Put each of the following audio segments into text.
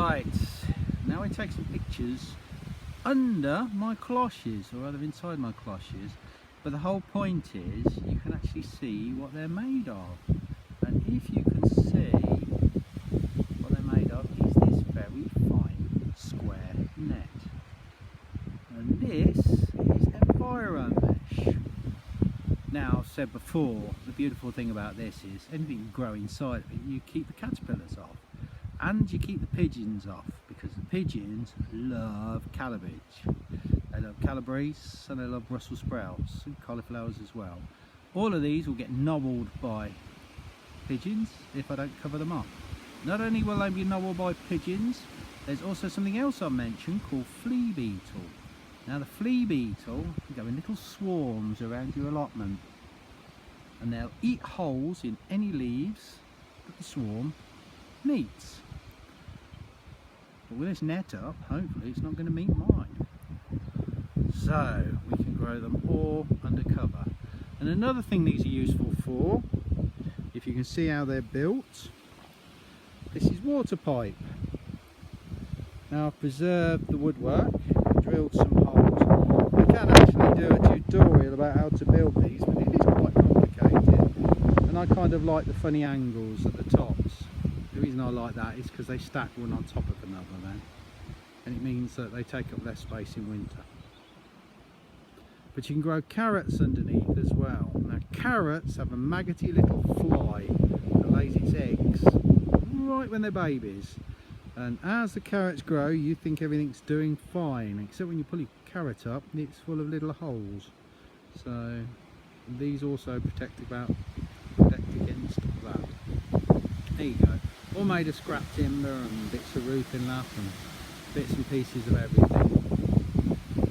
Right, now I take some pictures under my closhes, or rather inside my closhes, but the whole point is you can actually see what they're made of. And if you can see what they're made of is this very fine square net. And this is Enviro Mesh. Now, I've said before, the beautiful thing about this is anything you grow inside of it, you keep the caterpillars off. And you keep the pigeons off, because the pigeons love cabbage. They love calabrese and they love Brussels sprouts and cauliflowers as well. All of these will get nobbled by pigeons if I don't cover them up. Not only will they be nobbled by pigeons, there's also something else I mentioned called flea beetle. Now the flea beetle go in little swarms around your allotment, and they'll eat holes in any leaves that the swarm meets. But with this net up, hopefully it's not going to meet mine. So we can grow them all under cover. And another thing these are useful for, if you can see how they're built, this is water pipe. Now I've preserved the woodwork, drilled some holes. I can actually do a tutorial about how to build these, but it is quite complicated. And I kind of like the funny angles at the tops. The reason I like that is because they stack one on top of another then, and it means that they take up less space in winter. But you can grow carrots underneath as well. Now carrots have a maggoty little fly that lays its eggs right when they're babies, and as the carrots grow you think everything's doing fine, except when you pull your carrot up it's full of little holes. So these also protect against that. There you go. All made of scrap timber and bits of roofing lath and bits and pieces of everything.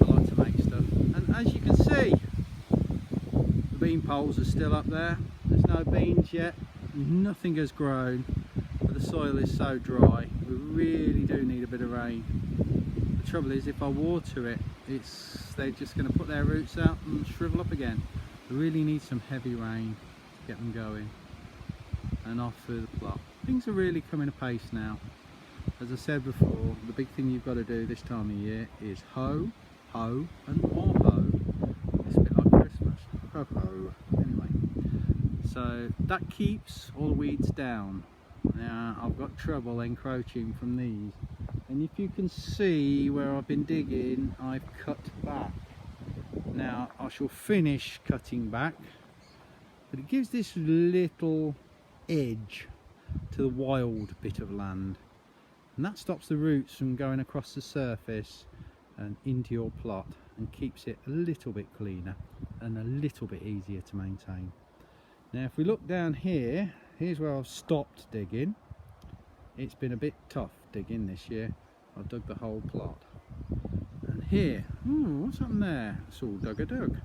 I like to make stuff. And as you can see, the bean poles are still up there. There's no beans yet. Nothing has grown, but the soil is so dry. We really do need a bit of rain. The trouble is, if I water it, they're just going to put their roots out and shrivel up again. We really need some heavy rain to get them going and off through the plot. Things are really coming apace now. As I said before, the big thing you've got to do this time of year is hoe, hoe and more hoe. It's a bit like Christmas. Ho ho. Anyway, so that keeps all the weeds down. Now I've got trouble encroaching from these, and if you can see where I've been digging, I've cut back. Now I shall finish cutting back, but it gives this little edge to the wild bit of land, and that stops the roots from going across the surface and into your plot, and keeps it a little bit cleaner and a little bit easier to maintain. Now if we look down here, here's where I've stopped digging. It's been a bit tough digging this year. I've dug the whole plot. And here, what's up there? It's all dug-a-dug.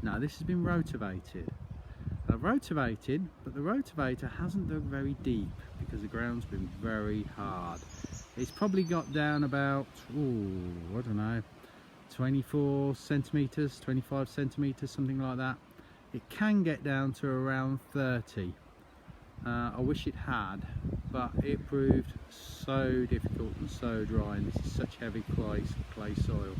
Now this has been rotavated. I've rotavated, but the rotavator hasn't dug very deep because the ground's been very hard. It's probably got down about, I don't know, 24 centimetres, 25 centimetres, something like that. It can get down to around 30. I wish it had, but it proved so difficult and so dry, and this is such heavy clay soil.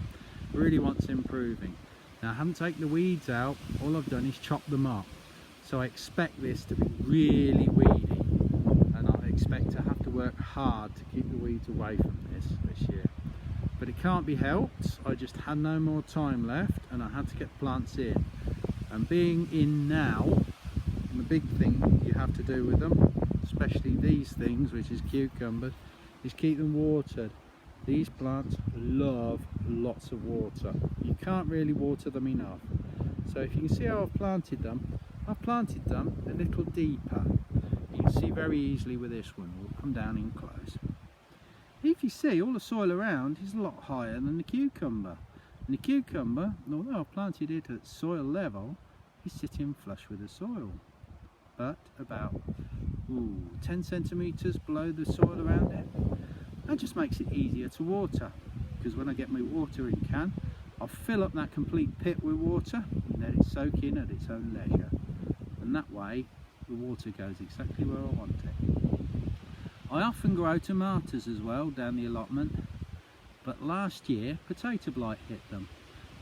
Really wants improving. Now I haven't taken the weeds out, all I've done is chop them up. So I expect this to be really weedy, and I expect to have to work hard to keep the weeds away from this year. But it can't be helped. I just had no more time left, and I had to get plants in. And being in now, and the big thing you have to do with them, especially these things, which is cucumbers, is keep them watered. These plants love lots of water. You can't really water them enough. So if you can see how I've planted them a little deeper. You can see very easily with this one. We'll come down in close. If you see, all the soil around is a lot higher than the cucumber. And the cucumber, although I've planted it at soil level, is sitting flush with the soil. But about 10 centimetres below the soil around it. That just makes it easier to water, because when I get my watering can, I'll fill up that complete pit with water and let it soak in at its own leisure. And that way the water goes exactly where I want it. I often grow tomatoes as well down the allotment, but last year potato blight hit them.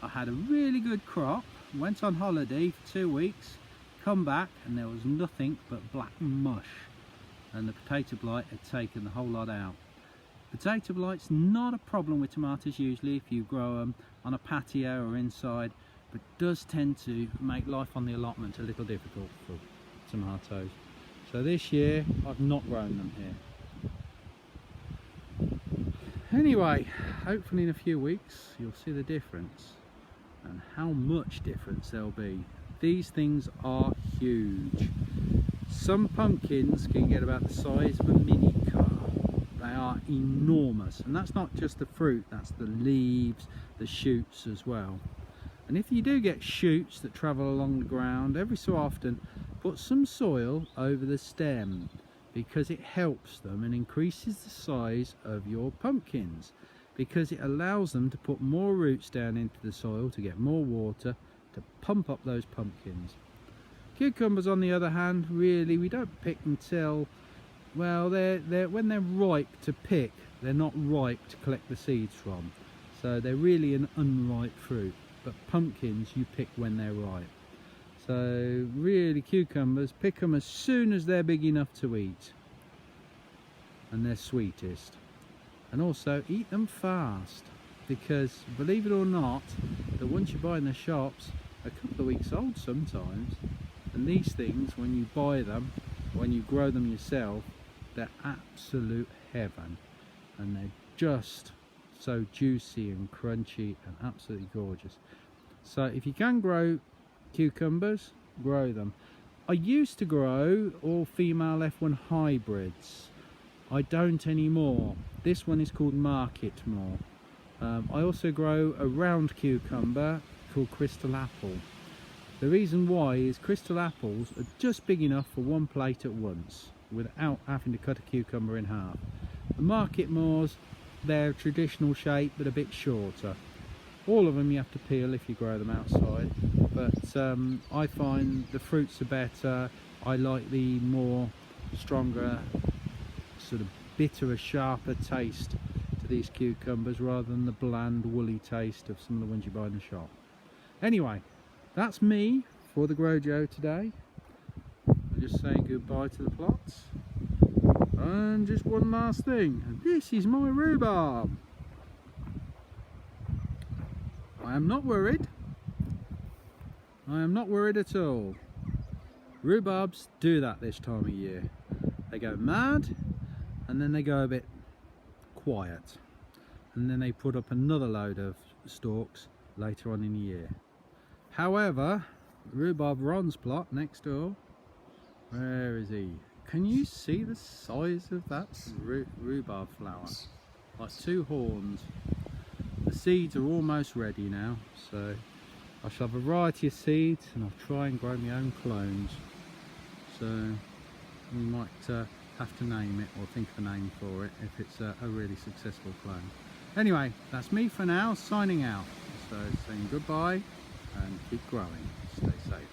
I had a really good crop, went on holiday for 2 weeks, come back and there was nothing but black mush, and the potato blight had taken the whole lot out. Potato blight's not a problem with tomatoes usually if you grow them on a patio or inside, but does tend to make life on the allotment a little difficult for tomatoes. So this year I've not grown them here. Anyway, hopefully in a few weeks you'll see the difference, and how much difference there'll be. These things are huge. Some pumpkins can get about the size of a mini car. They are enormous, and that's not just the fruit, that's the leaves, the shoots as well. And if you do get shoots that travel along the ground, every so often put some soil over the stem, because it helps them and increases the size of your pumpkins, because it allows them to put more roots down into the soil to get more water to pump up those pumpkins. Cucumbers on the other hand, really we don't pick until, well, when they're ripe to pick, they're not ripe to collect the seeds from, so they're really an unripe fruit. But pumpkins you pick when they're ripe. So really, cucumbers, pick them as soon as they're big enough to eat and they're sweetest. And also eat them fast, because believe it or not, the ones you buy in the shops are a couple of weeks old sometimes, and these things, when you buy them, when you grow them yourself, they're absolute heaven, and they're just so juicy and crunchy and absolutely gorgeous. So if you can grow cucumbers, grow them. I used to grow all female F1 hybrids. I don't anymore. This one is called Market more. I also grow a round cucumber called Crystal Apple. The reason why is crystal apples are just big enough for one plate at once without having to cut a cucumber in half. The Market Moors, they're traditional shape but a bit shorter. All of them you have to peel if you grow them outside, but I find the fruits are better. I like the more stronger, sort of bitterer, sharper taste to these cucumbers rather than the bland woolly taste of some of the ones you buy in the shop. Anyway, that's me for the Grow Joe today. I'm just saying goodbye to the plots. And just one last thing, this is my rhubarb. I am not worried. I am not worried at all. Rhubarbs do that this time of year. They go mad and then they go a bit quiet. And then they put up another load of stalks later on in the year. However, rhubarb Ron's plot next door, where is he? Can you see the size of that rhubarb flower? Like 2 horns. The seeds are almost ready now, so I shall have a variety of seeds and I'll try and grow my own clones. So we might have to name it, or think of a name for it, if it's a really successful clone. Anyway, that's me for now, signing out. So saying goodbye and keep growing. Stay safe.